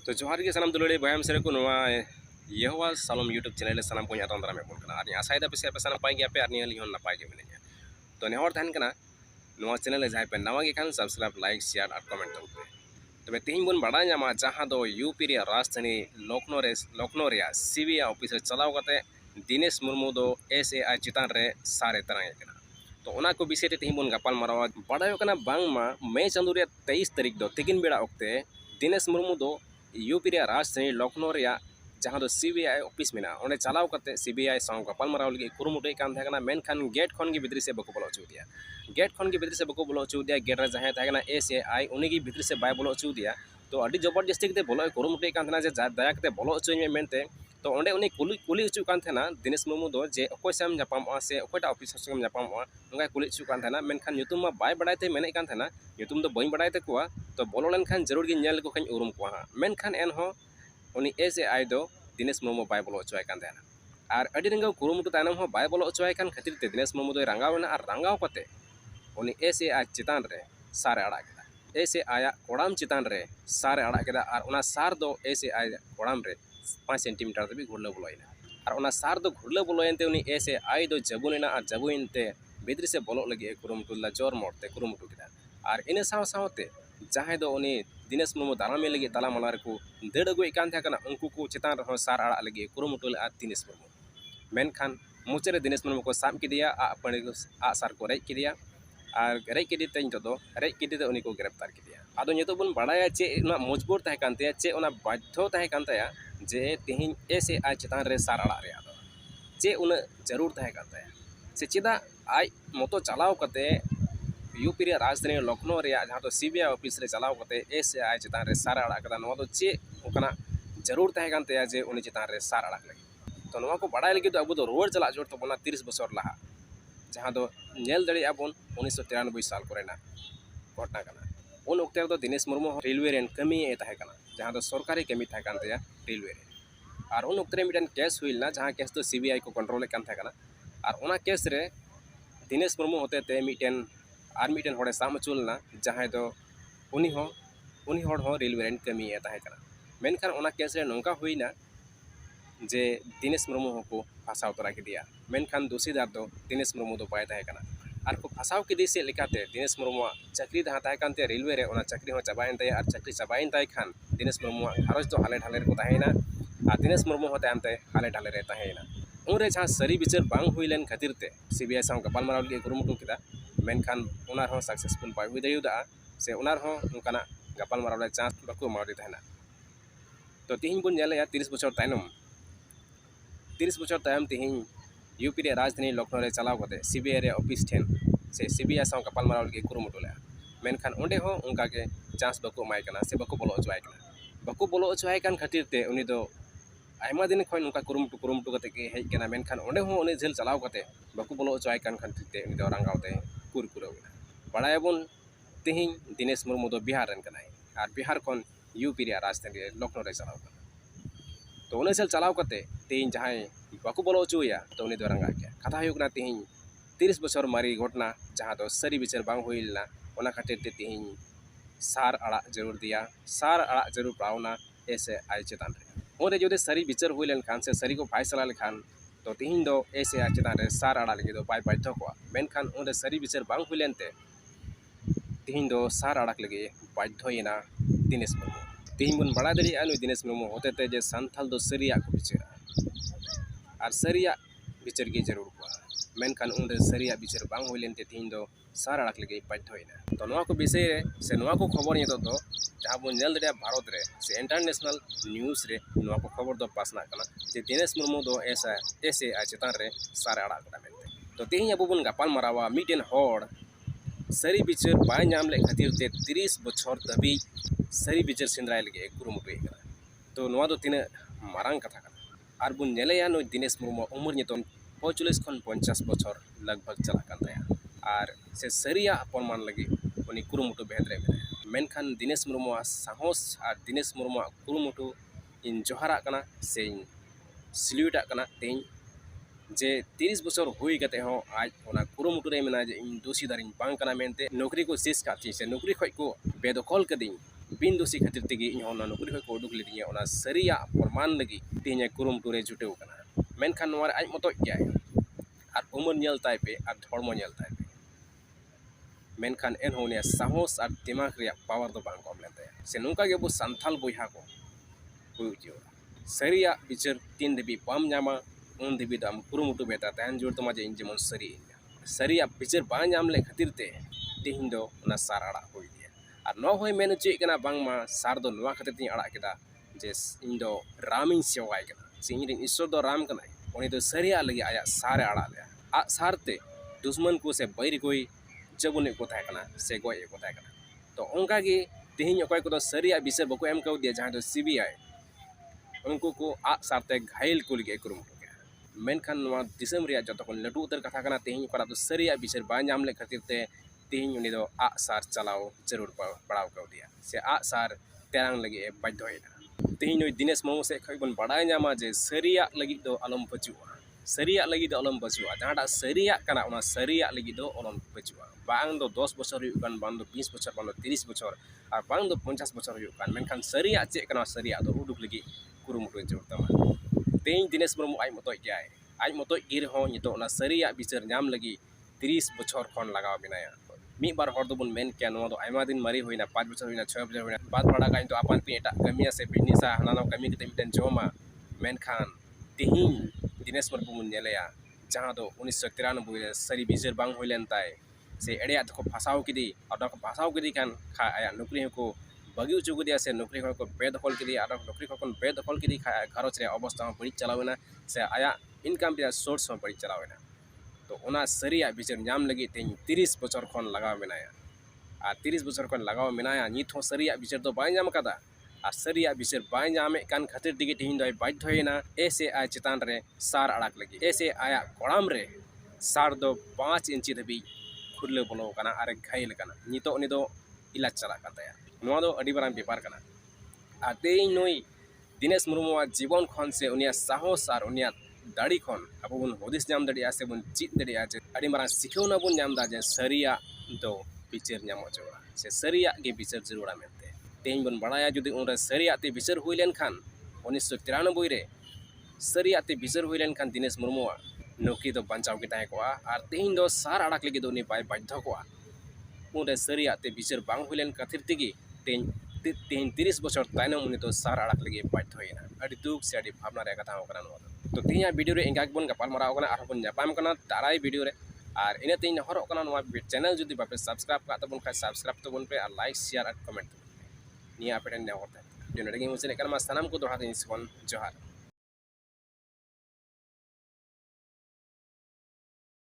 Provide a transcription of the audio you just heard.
तो जोहार के सानाम दुलारे बयाम सेरे को नवा यहोवा सालोम यूट्यूब चैनल सानाम को यातन दाराम एबोन कना आर आशा दा पे सानाम पाई गया पे आर निहल होन नापाय के मिनेया तो नेहर तहन कना नवा चैनल जहां पे नवा के खान सब्सक्राइब लाइक शेयर और कमेंट तो पे तबे तेहिं बोन बाडा ᱧᱟᱢᱟ जहां दो यूपी रे राजधानी लखनऊ रे सीबीआई ऑफिस रे चलाव कते दिनेश मुर्मू दो एसएआई चितान रे सारे तरंगे कना तो ओना को विषय ते तेहिं बोन गापाल मारावा बाडायो कना बांगमा मे चांदो रे 23 तारीख दो तिकिन बेड़ा ओक्ते दिनेश मुर्मू दो यूपी रे राजधानी लखनऊ रे जहां दो सीबीआई ऑफिस मेना ओने चलाव कते सीबीआई साव गापाल माराव लगे कुरुमुटे कान थाकना मेनखान गेट खन के भितरी से बको बोलो चुदिया गेट खन के भितरी से बको बोलो चुदिया गेट रे जहां थाकना एसएआई उनी की भितरी से बाय बोलो चुदिया तो अड़ी जबरदस्ती कते बोलो कुरुमुटे कान थाना जे दया कते बोलो चुई में मेनते तो ओंडे उनी कुली चु कान थाना दिनेश मुर्मू दो जे ओकोय साम जापामआ से ओकोटा ऑफिसर साम जापामआ उनका कुली चु कान थाना मेनखान ᱧᱩᱛᱩᱢ मा बाय बडायते मेने कान थाना ᱧᱩᱛᱩᱢ दो बई बडायते कोआ तो बोलो लेनखान जरूर गे नेल को खन उरुम कोआ मेनखान एनहो उनी एसएआई दो दिनेश मुर्मू बाय बोलो चुय कान थाना आर अड़ी रंगाव कुरुमुटु तायनम हो बाय बोलो चुय कान खातिर ते दिनेश मुर्मू दो रंगावना आर रंगाव कते उनी एसएआई चितान रे सारे अड़ा केदा एसएआई कोड़ाम चितान रे सारे अड़ा केदा आर उना सार दो एसएआई कोड़ाम रे 5 सेंटीमीटर दबी घुरले बोलोइना आर उना सार दो घुरले बोलोयनते उनी एसएआई दो जबुनेना आर जबुइनते बेद्री से बोलो लगे कुरुमुटु ला जोर मोड़ते कुरुमुटु केदा आर इने सावते जहां दो उनी दिनेश मुर्मू दारामे लगे ताला मलार को दड़ अगुई कान थाकना उनको को चितान रहो सार अड़ा लगे कुरुमुटु आ दिनेश मुर्मू मेनखान मुचरे दिनेश मुर्मू को साम किदिया आ पणे को आ सार को रेज किदिया आर रेज किदि तें तो रेज किदि उनी को गिरफ्तार किदिया आदो नितो बन बाडाया चे उना मजबूर ताहे कानते चे उना बाध्य ताहे कानताया जे तेहिं एसएआई चितान रे सार अड़ा रे आदो चे उना जरूर ताहे कानताया से चिदा आज मतो चलाव कते यूपी रे राजधानी लखनऊ रे जहां तो सीबीआई ऑफिस रे चलाव कते एसएआई चितान रे सार अड़ा कदा नवा दो चे ओकना जरूर ताहे कानताया जे उनी चितान रे सार अड़ा लगे तो नवा को बाडाय लगे तो अब दो रोड चला जोर तो बना 30 बछर लहा जहां दो नेल दड़ी आबोन 1993 साल कोरेना घटना कना उन ओक्ते तो दिनेश मुर्मू रेलवे रेन कमी ए ताहे कना जहां दो सरकारी कमी थाहे कानताया रेलवे रे आर उन ओक्ते मिटन केस हुइलना जहां केस तो सीबीआई को कंट्रोल कान थाहे कना आर उना केस रे दिनेश मुर्मू होते ते मिटन होड़े साम चुलना जहां दो उनी होड़ हो रेलवे रेन कमी ए ताहे कना मेनखान उना केस रे नोंका हुइना जे दिनेश मुर्मू को फासाव तरा किदिया मेनखान दोषीदार दो दिनेश मुर्मू दो बाय ताहे कना आर को फासाव किदि से लेकाते दिनेश मुर्मू चाकरी दा ताहे कानते रेलवे रे उना चाकरी हो चाबाइन ताय आर चाकरी चाबाइन ताय खान दिनेश मुर्मू घरज दो हाले ढाले रे को ताहेना आर दिनेश मुर्मू होते आमते हाले ढाले रे ताहेना उनरे जहां सरी बिचार बांग हुइलेन खातिर ते सीबीआई साव गपाल माराव लगे कुरुमुटु किदा मेनखान उनार हो सक्सेसफुल बाय हुइ दायुदा से उनार हो उनकाना गपाल माराव ले चांस बाको मावदि ताहेना तो तिहिं बुन नेलेया 30 बछर तायम तिहिं यूपी रे राजधानी लखनऊ रे चलाव कते सीबीआई रे ऑफिस ठेन से सीबीआई साव गपाल माराव लगे कुरुमुटु ले मेनखान ओंडे हो उनका के चांस बाको माय कना से बाको बोलो अचवाय कान खातिर ते उनी दो आयमा दिन खन उनका कुरुमुटु कते के हेज कना मेनखान ओंडे हो उनी झेल चलाव कते बाको बोलो अचवाय कान खातिर ते उनी दो रंगावते कुरकुरावना बाडायाबोन तिहिं दिनेश मुर्मू दो बिहार रन कनाय आर बिहार खन यूपी रे राजधानी लखनऊ रे चलाव कना तो उनी झेल चलाव कते तिहिं जहां बाको बोलो अचुया तो उनी दो रंगा गया कथा हुयना तिहिं 30 बछर मारी घटना जहां दो सरी बिचार बांग हुइलना ओना खातिर ते तिहिं सार अड़ा जरूर दिया सार अड़ा जरूर पावना एसएआई चितान रे ओरे जोदे सरी बिचार हुइलन खान से सरी को फैसला लेखान तो तिहिं दो एसएआई चितान रे सार अड़ा लगे दो बाय बाध्य को मेनखान ओरे सरी बिचार बांग हुइलेनते तिहिं दो सार अड़ा लगे बाध्ययना दिनेश मुर्मू तिहिं बन बड़ा दरिया नु दिनेश मुर्मू होते ते जे संथाल दो सरिया को बिचारा आर सरिया बिचार के जरूर को मेनखान उनरे सरिया बिचार बांग हुइलेनते तिहिं दो सार अड़ा लगे बाध्ययना तो नवा को विषय रे से नवा को खबर नितो तो जहां बन नेल दरिया भारत रे से इंटरनेशनल न्यूज़ रे नवा को खबर दो पासना कना जे दिनेश मुर्मू दो ऐसे चितान रे सारे अड़ा कना मेनते तो तिहिं अब बन गपाल मारावा मिटेन होड़ सरी बिचार बाय नाम ले खातिर ते 30 बछर दबी सरी बिचार सिंद्राय लगे कुरुमुटु कना तो नवा दो तिने मारांग कथा कना आर बुन नेलेया नो दिनेश मुर्मू उमर नितो 45 खन 50 बछर लगभग चला कान ताया आर से सरिया अपमान लगे उनी कुरुमुटु बेहदरे मेनखान दिनेश मुर्मू साहस और दिनेश मुर्मू कुरुमुटु इन जोहारा कना से सिल्यूटा कना तें जे 30 बछर हुई कते हो आज ओना कुरुमुटु रे मेना जे इन दोषीदार इन बांग कना मेनते नौकरी को सीज काती से नौकरी खय को बेदखल कदिं बिन दोषी खातिर तेगी इन होना नौकरी खय को उडुक लेदिया ओना सरिया प्रमाण लगी तेहिया कुरुमुटु रे जुटेव कना मेनखान नोवा रे आज मतो गयाय आर उमर नेल ताय पे आर धर्म नेल ताय पे मेनखान एन होने साहस आर दिमाग रे पावर दो बांग कम लेते से नोंका गे बो संथाल बोयहा को हुइजियो सरिया बिचार तीन देबी बाम ᱧᱟᱢᱟ उन देबी दाम कुरुमुटु बेटा तहन जोर तमा जे इन जेमन सरिया बिचार बा ᱧᱟᱢ ले खातिर ते तेहिन दो ना सार आड़ा होई दिया आर नो होय मेन चे कना बांगमा सार दो नोवा खातिर ती आड़ा केदा जे इन दो रामिन सेवाय कना से इन ईश्वर दो राम कना उनी दो सरिया लगी आया सारे आड़ा ले आ सारते दुश्मन को से बैर कोई जबुने को थाय कना से गोय को थाय कना तो ओंका गे तेहिन अकय को दो सरिया बिचार बको एम कौ दिया जहां दो सीबीआई उनको को आ सारते घायल को लगे कुरुमुटु के मेनखान नोवा दिसम रिया जतो को लटू उतर कथा कना तेहिन करा तो सरिया बिचार बा ᱧᱟᱢ ले खातिर ते तेहिन उनी दो आ सार चलाओ जरूर पड़ाव कौ दिया से आ सार तेरांग लगे बाध्य होइना तेहिन ओइ दिनेश मोमो से खय बन बड़ाय ᱧᱟᱢᱟ जे सरिया लगी दो अलम पचुआ सरिया लगी दो अलम पचुआ जहाडा सरिया कना ओना सरिया लगी दो अलम पचुआ बांग दो 10 बछर हुई कान बांग दो 20 बछर बांग दो 30 बछर और बांग दो 50 बछर हुई कान मेनखान सरिया चे कना सरिया दो उडुक लगी कुरुमुटु जरूर तमा तेहिन दिनेश मुर्मू आज मतो गयाय आज मतो गिर हो नितो ओना सरिया बिचार ᱧᱟᱢ लगी 30 बछर खन लगाव बिनाया मी बार हर दो बन मेन क्या नोवा दो आयमा दिन मरी होइना 5 बछर होइना 6 बछर होइना बात बड़ा काइन तो आपन पे एटा कमिया से बिजनेसा हनानो कमी के मिटन जोमा मेनखान तेहिन दिनेश मुर्मू मुन नेलया जहां दो 1993 रे सरी बिचार बांग होइलेन ताय से एड़िया को फसाव किदी और को फसाव किदी खान खा आया नौकरी को बगी उचु दिया से नौकरी को बेदखल किदी और नौकरी को बेदखल किदी खा घरच रे अवस्था बड़ी चलावेना से आया इनकम दिया सोर्स में बड़ी चलावेना तो ओना सरिया बिचार ᱧᱟᱢ लगी तेन 30 बछर खन लगाव मेनाया आ 30 बछर खन लगाव मेनाया नित हो सरिया बिचार दो बाय ᱧᱟᱢ कदा आ सरिया बिचार बाय ᱧᱟᱢे कान खातिर दिगे तेहिन दो बाध्य होइना एसे आय चितान रे सार अड़ाक लगी एसे आया कोड़ाम रे सार दो 5 इंची धबी खुरले बोलो कना आरे घायल कना नितो उनी दो इलाज चला काताया नोवा दो अडी बराम बेपार कना आ तेहिन नोई दिनेश मुर्मू जीवन खन से उनिया साहस आर उनिया दाड़ी खन अब बन हदिस नाम दड़िया से बन चित दड़िया जे अड़ी मारा सिखौना बन नाम दा जे सरिया दो बिचार नामो जोड़ा से सरिया गे बिचार जरूरा मेनते तेहिन बन बड़ाया जुदी उन सरिया ते बिचार हुई लेन खान 1993 रे सरिया ते बिचार हुई लेन खान दिनेश मुर्मू नौकरी दो बंचाव के ताहे कोआ आर तेहिन दो सार आड़ाक लगी दो नि बाय बाध्य कोआ उन सरिया ते बिचार बांग हुई लेन खातिर तिगी तेहिन 30 बछर तायनम उनी तो सार आड़ाक लगी बाध्य होइना अड़ी दुख से अड़ी भावना रे कथा होकना नो तो तेहिया वीडियो रे इंगा बन गपाल माराव कना आर बन जापाम कना दाराय वीडियो रे आर इने तेहिन हरक कना नोवा चैनल जुदी बापे सब्सक्राइब का तबन खा सब्सक्राइब तबन पे आर लाइक शेयर आर कमेंट निया पेटन ने होता है जो नडगे मुसे कना मा सनम को दोहा दिन जोहार।